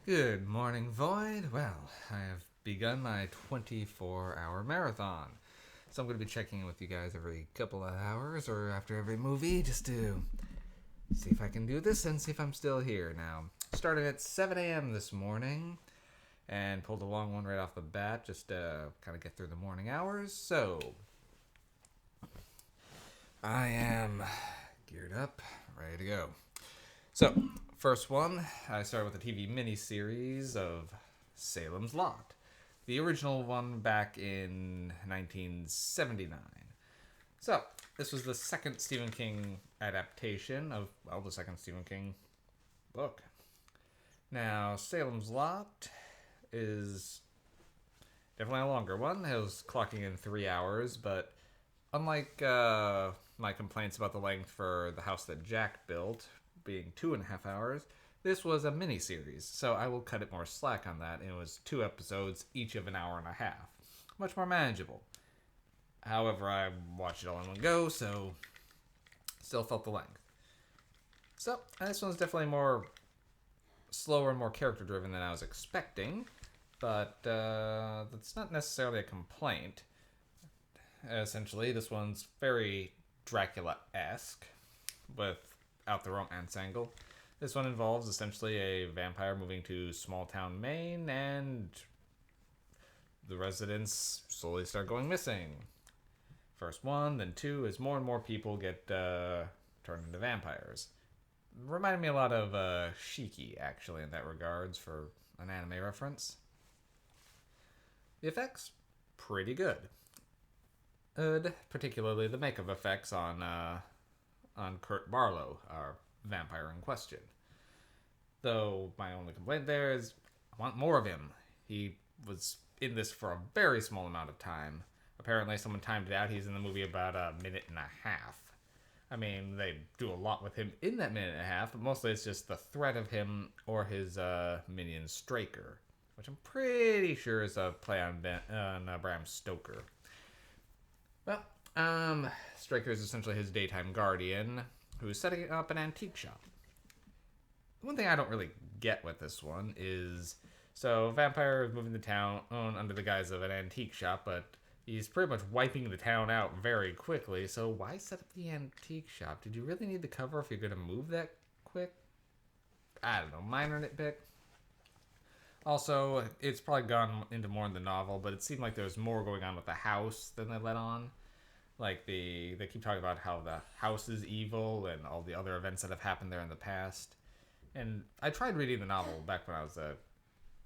Good morning, Void. Well, I have begun my 24-hour marathon. So I'm going to be checking in with you guys every couple of hours or after every movie just to see if I can do this and see if I'm still here. Now, started at 7 a.m. this morning and pulled a long one right off the bat just to kind of get through the morning hours. So, I am geared up, ready to go. So, first one, I started with a TV miniseries of Salem's Lot, the original one back in 1979. So, this was the second Stephen King adaptation of, well, the second Stephen King book. Now, Salem's Lot is definitely a longer one. It was clocking in 3 hours, but unlike my complaints about the length for the house that Jack built, being 2.5 hours, this was a mini series, so I will cut it more slack on that. It was 2 episodes, each of an hour and a half. Much more manageable. However, I watched it all in one go, so still felt the length. So, this one's definitely more slower and more character driven than I was expecting, but that's not necessarily a complaint. Essentially, this one's very Dracula-esque, without the romance angle. This one involves essentially a vampire moving to small town Maine, and the residents slowly start going missing. First one, then two, as more and more people get turned into vampires. Reminded me a lot of Shiki, actually, in that regards, for an anime reference. The effects, pretty good. Particularly the makeup effects on Kurt Barlow, our vampire in question. Though my only complaint there is I want more of him. He was in this for a very small amount of time. Apparently, someone timed it out. He's in the movie about a minute and a half. I mean, they do a lot with him in that minute and a half, but mostly it's just the threat of him or his minion Straker, which I'm pretty sure is a play on Bram Stoker. Well, Straker is essentially his daytime guardian, who is setting up an antique shop. One thing I don't really get with this one is, so vampire is moving the town under the guise of an antique shop, but he's pretty much wiping the town out very quickly. So why set up the antique shop? Did you really need the cover if you're going to move that quick? I don't know, minor nitpick. Also, it's probably gone into more in the novel, but it seemed like there was more going on with the house than they let on. Like they keep talking about how the house is evil and all the other events that have happened there in the past. And I tried reading the novel back when I was a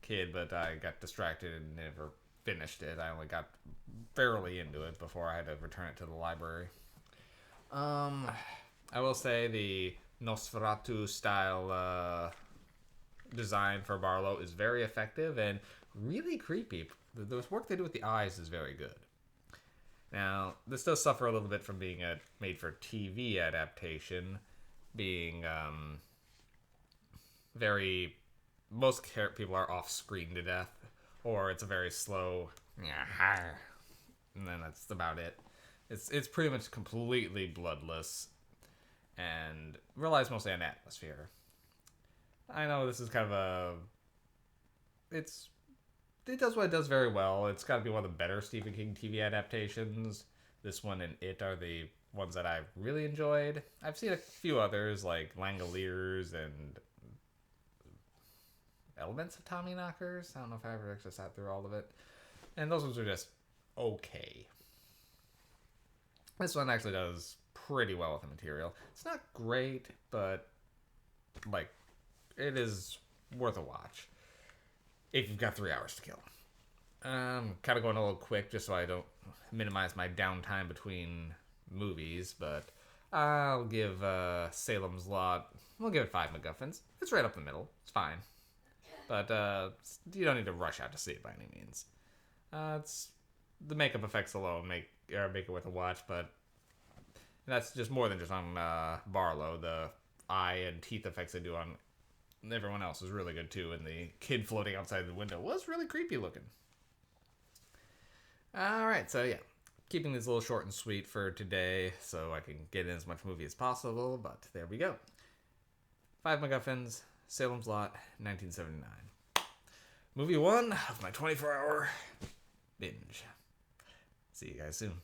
kid, but I got distracted and never finished it. I only got barely into it before I had to return it to the library. I will say the Nosferatu style design for Barlow is very effective and really creepy. The work they do with the eyes is very good. Now, this does suffer a little bit from being a made-for-TV adaptation, being very... Most people are off-screen to death, or it's a very slow... And then that's about it. It's pretty much completely bloodless, and relies mostly on atmosphere. I know this is kind of a... It does what it does very well. It's got to be one of the better Stephen King TV adaptations. This one and It are the ones that I've really enjoyed. I've seen a few others like Langoliers and Elements of Tommyknockers. I don't know if I ever actually sat through all of it. And those ones are just okay. This one actually does pretty well with the material. It's not great, but like it is worth a watch if you've got 3 hours to kill. Kind of going a little quick just so I don't minimize my downtime between movies, but I'll give Salem's Lot, we'll give it 5 MacGuffins. It's right up the middle. It's fine. But you don't need to rush out to see it by any means. It's the makeup effects alone make it worth a watch, but that's just more than just on Barlow. The eye and teeth effects they do on everyone else is really good too, and the kid floating outside the window was really creepy looking. Alright, so yeah, keeping this a little short and sweet for today so I can get in as much movie as possible, but there we go. 5 MacGuffins, Salem's Lot, 1979. movie 1 of my 24-hour binge. See you guys soon.